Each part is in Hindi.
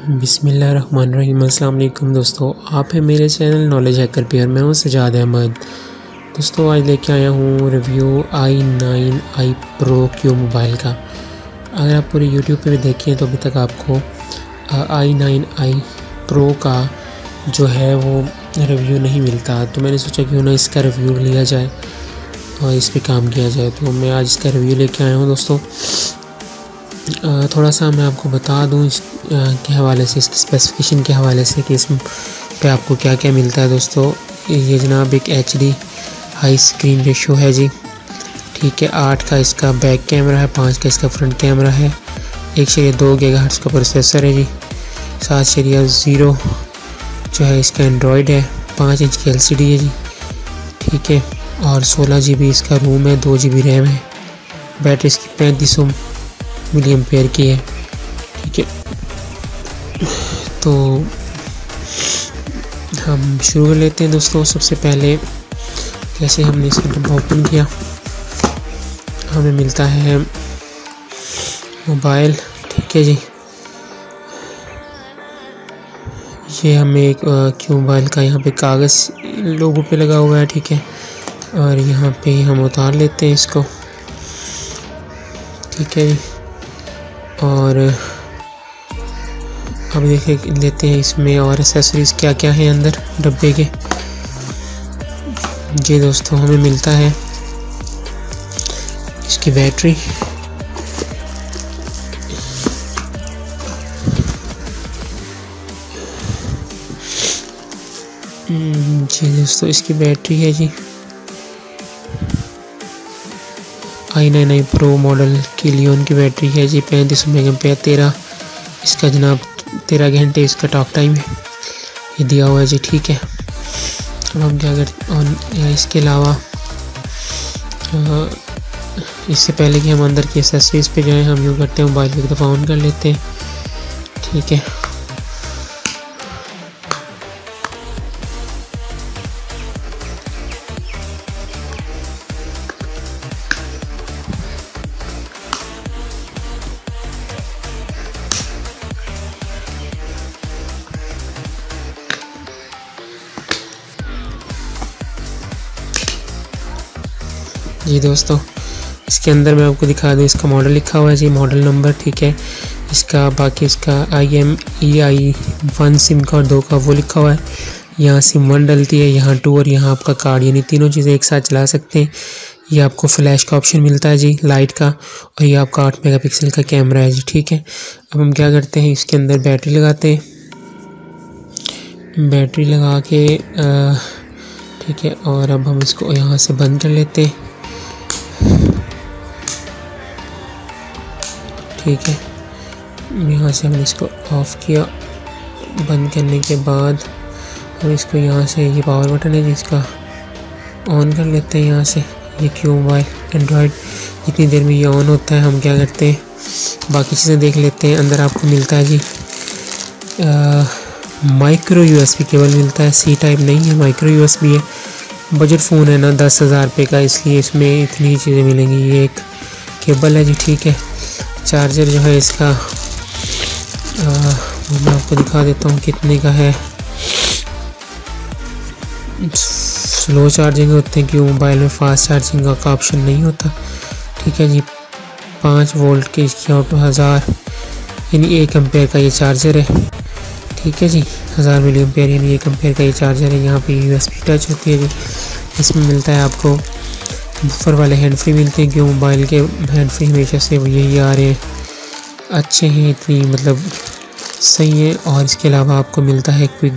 बिस्मिल्लाहिर्रहमानिर्रहीम। अस्सलाम वालेकुम दोस्तों, आप हैं मेरे चैनल नॉलेज हैकर पे और मैं हूं सजाद अहमद। दोस्तों आज लेके आया हूं review i9i Pro Q mobile का। अगर आप पूरे यूट्यूब पे भी देखें तो अभी तक आपको i9i Pro का जो है वो रिव्यू नहीं मिलता, तो मैंने सोचा क्यों ना इसका रिव्यू लिया जाए और इस पे काम किया जाए। तो मैं आज इसका रिव्यू लेके आया हूँ दोस्तों। थोड़ा सा मैं आपको बता दूं इस के हवाले से, इसकी स्पेसिफिकेशन के हवाले से कि इसमें पे आपको क्या क्या मिलता है। दोस्तों ये जनाब एक HD हाई स्क्रीन रेशो है जी, ठीक है। 8 का इसका बैक कैमरा है, 5 का इसका फ्रंट कैमरा है, 1.2 GHz का प्रोसेसर है जी, 7.0 जो है इसका एंड्रॉयड है, 5 इंच की LCD है जी, ठीक है। और 16 GB इसका रोम है, 2 GB रैम है। बैटरी इसकी 3500 mAh की है, ठीक है। तो हम शुरू कर लेते हैं दोस्तों। सबसे पहले कैसे हमने इसका डब्बा ओपन किया, हमें मिलता है मोबाइल, ठीक है जी। ये हमें एक Q मोबाइल का यहाँ पे कागज़ लोगों पे लगा हुआ है, ठीक है। और यहाँ पे हम उतार लेते हैं इसको, ठीक है जी। और अब देख लेते हैं इसमें और एक्सेसरीज़ क्या क्या है अंदर डब्बे के। जी दोस्तों हमें मिलता है इसकी बैटरी, जी दोस्तों इसकी बैटरी है जी i9i Pro मॉडल की लियोन की बैटरी है जी, 3500 mAh। 13 घंटे इसका टॉक टाइम है, ये दिया हुआ है जी, ठीक है। अब हम क्या करते, और इसके अलावा इससे पहले कि हम अंदर की एक्सेसरीज़ पे जाएं, हम यूँ करते हैं मोबाइल एक दफ़ा ऑन कर लेते हैं, ठीक है। जी दोस्तों इसके अंदर मैं आपको दिखा दूँ, इसका मॉडल लिखा हुआ है जी, मॉडल नंबर, ठीक है। इसका बाकी इसका IMEI 1 सिम का और 2 का वो लिखा हुआ है। यहाँ सिम 1 डलती है, यहाँ 2 और यहाँ आपका कार्ड, यानी तीनों चीज़ें एक साथ चला सकते हैं। ये आपको फ्लैश का ऑप्शन मिलता है जी, लाइट का, और ये आपका 8 मेगापिक्सल का कैमरा है जी, ठीक है। अब हम क्या करते हैं, इसके अंदर बैटरी लगाते हैं, बैटरी लगा के ठीक है। और अब हम इसको यहाँ से बंद कर लेते हैं, ठीक है। यहाँ से हमने इसको ऑफ़ किया, बंद करने के बाद हम इसको यहाँ से, ये पावर बटन है जिसका ऑन कर लेते हैं यहाँ से। ये Q मोबाइल एंड्रॉयड जितनी देर में ये ऑन होता है, हम क्या करते हैं बाकी चीज़ें देख लेते हैं। अंदर आपको मिलता है जी माइक्रो USB केबल मिलता है, C टाइप नहीं है, माइक्रो USB है। बजट फ़ोन है ना 10,000 रुपये का, इसलिए इसमें इतनी चीज़ें मिलेंगी। ये एक केबल है जी, ठीक है। चार्जर जो है इसका मैं आपको दिखा देता हूँ कितने का है। स्लो चार्जिंग होते हैं, क्यों मोबाइल में फास्ट चार्जिंग का ऑप्शन नहीं होता, ठीक है जी। 5 वोल्ट के इसकी आउट 1000 यानी 1 एम्पेयर का ये चार्जर है, ठीक है जी। 1000 mAh यानी 1 एम्पेयर का ये चार्जर है। यहाँ पे USB टच होती है जी। इसमें मिलता है आपको बूफर वाले हैंड फ्री मिलते हैं, क्यों मोबाइल के हैंड फ्री हमेशा से यही आ रहे हैं, अच्छे हैं, इतनी मतलब सही है। और इसके अलावा आपको मिलता है क्विक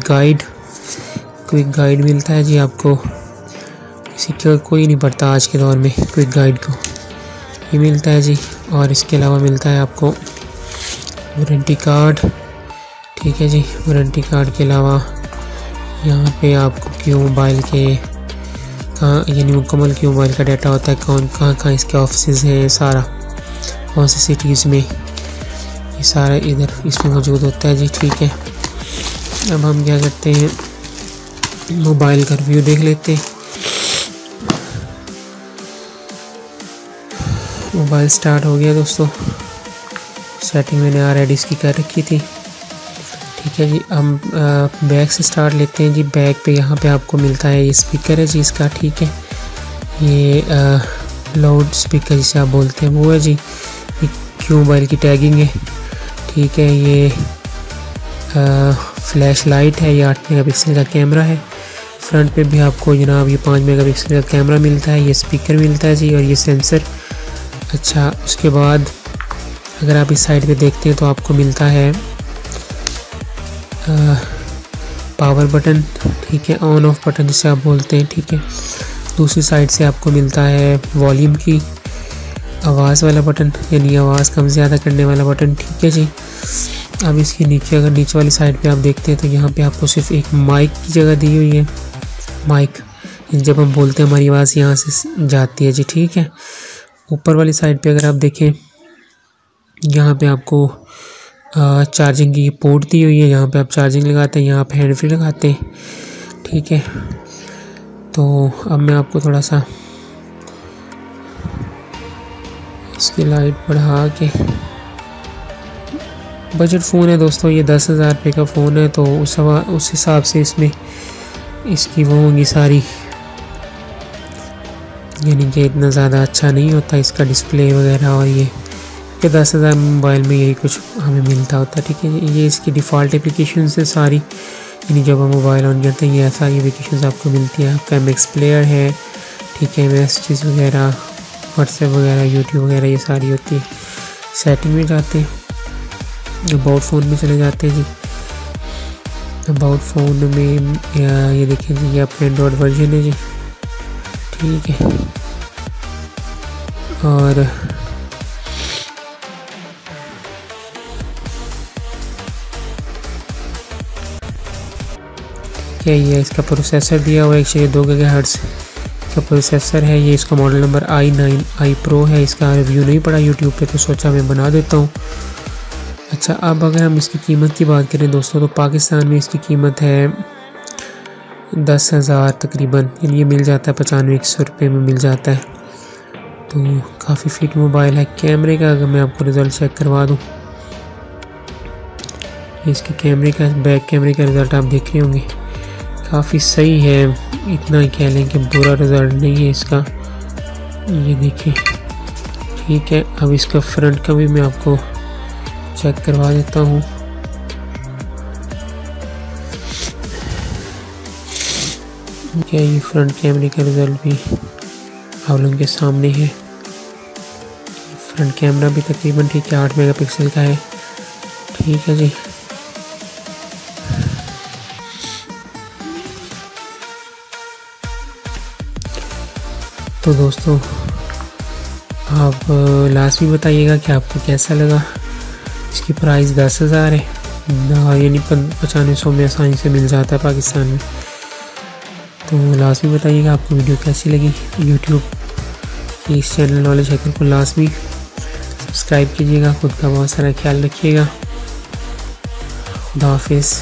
गाइड मिलता है जी आपको, किसी का कोई नहीं पढ़ता आज के दौर में क्विक गाइड को, ये मिलता है जी। और इसके अलावा मिलता है आपको वारंटी कार्ड, ठीक है जी। वारंटी कार्ड के अलावा यहाँ पे आपको Q मोबाइल के कहाँ, यानी मुकम्मल Q मोबाइल का डाटा होता है, कहाँ इसके ऑफिस हैं, सारा कौन सी सिटीज़ में, ये सारा इधर इसमें मौजूद होता है जी, ठीक है। अब हम क्या करते हैं मोबाइल का रिव्यू देख लेते हैं। मोबाइल स्टार्ट हो गया दोस्तों, सेटिंग मैंने ऑलरेडी इसकी कर रखी थी। ठीक है जी। हम बैक से स्टार्ट लेते हैं जी। बैक पे यहाँ पे आपको मिलता है ये स्पीकर है जी इसका, ठीक है। ये लाउड स्पीकर जिसे आप बोलते हैं वो है जी। ये क्यू मोबाइल की टैगिंग है, ठीक है। ये फ्लैश लाइट है, ये 8 मेगापिक्सल का कैमरा है। फ्रंट पे भी आपको जनाब ये 5 मेगापिक्सल का कैमरा मिलता है, ये स्पीकर मिलता है जी, और ये सेंसर। अच्छा, उसके बाद अगर आप इस साइड पे देखते हैं तो आपको मिलता है पावर बटन, ठीक है, ऑन ऑफ बटन जिसे आप बोलते हैं, ठीक है। दूसरी साइड से आपको मिलता है वॉल्यूम की आवाज़ वाला बटन, यानी आवाज़ कम ज़्यादा करने वाला बटन, ठीक है जी। अब इसके नीचे अगर नीचे वाली साइड पे आप देखते हैं तो यहाँ पे आपको सिर्फ एक माइक की जगह दी हुई है। माइक जब हम बोलते हैं हमारी आवाज़ यहाँ से जाती है जी, ठीक है। ऊपर वाली साइड पे अगर आप देखें यहाँ पे आपको चार्जिंग की पोर्ट दी हुई है, यहाँ पे आप चार्जिंग लगाते हैं, यहाँ पे हैंड फ्री लगाते हैं, ठीक है। तो अब मैं आपको थोड़ा सा इसकी लाइट बढ़ा के, बजट फ़ोन है दोस्तों, ये 10,000 रुपये का फ़ोन है, तो उस हिसाब से इसमें इसकी वो होंगी सारी, यानी कि इतना ज़्यादा अच्छा नहीं होता इसका डिस्प्ले वगैरह, और ये कि 10,000 मोबाइल में यही कुछ हमें मिलता होता है, ठीक है। ये इसकी डिफ़ॉल्ट एप्लीकेशन से सारी, यानी जब हम मोबाइल ऑन करते हैं ये सारी एप्लीकेशन आपको मिलती है। आपका MX प्लेयर है, ठीक है, मैसेजेस वगैरह, व्हाट्सएप वगैरह, यूट्यूब वगैरह, ये सारी होती है। सेटिंग में जाते हैं, अबाउट फ़ोन में चले जाते हैं जी। अबाउट फ़ोन में ये देखें जी, ये आपका एंड्रॉयड वर्जन है जी, ठीक है। और क्या ये इसका प्रोसेसर दिया हुआ है, 102 गीगाहर्ट्ज़ का प्रोसेसर है। ये इसका मॉडल नंबर i9i Pro है। इसका रिव्यू नहीं पड़ा यूट्यूब पे, तो सोचा मैं बना देता हूँ। अच्छा, अब अगर हम इसकी कीमत की बात करें दोस्तों, तो पाकिस्तान में इसकी कीमत है 10,000 तकरीबन, यानी ये मिल जाता है 9500 रुपये में मिल जाता है। तो काफ़ी फिट मोबाइल है। कैमरे का अगर मैं आपको रिज़ल्ट चेक करवा दूँ, इसके कैमरे का, बैक कैमरे का रिज़ल्ट आप देख रहे होंगे, काफ़ी सही है। इतना ही कह लें कि बुरा रिज़ल्ट नहीं है इसका, ये देखें, ठीक है। अब इसका फ्रंट का भी मैं आपको चेक करवा देता हूँ। क्या ये फ्रंट कैमरे का रिज़ल्ट भी आप लोगों के सामने है। फ्रंट कैमरा भी तकरीबन ठीक है, 8 मेगापिक्सल का है, ठीक है जी। तो दोस्तों आप लास्ट में बताइएगा कि आपको कैसा लगा। इसकी प्राइस 10,000 है, यानी 9500 में आसानी से मिल जाता है पाकिस्तान में। तो लास्ट में बताइएगा आपको वीडियो कैसी लगी। यूट्यूब की इस चैनल नॉलेज हैकर को लाजमी सब्सक्राइब कीजिएगा। खुद का बहुत सारा ख्याल रखिएगा। खुदा हाफिज़।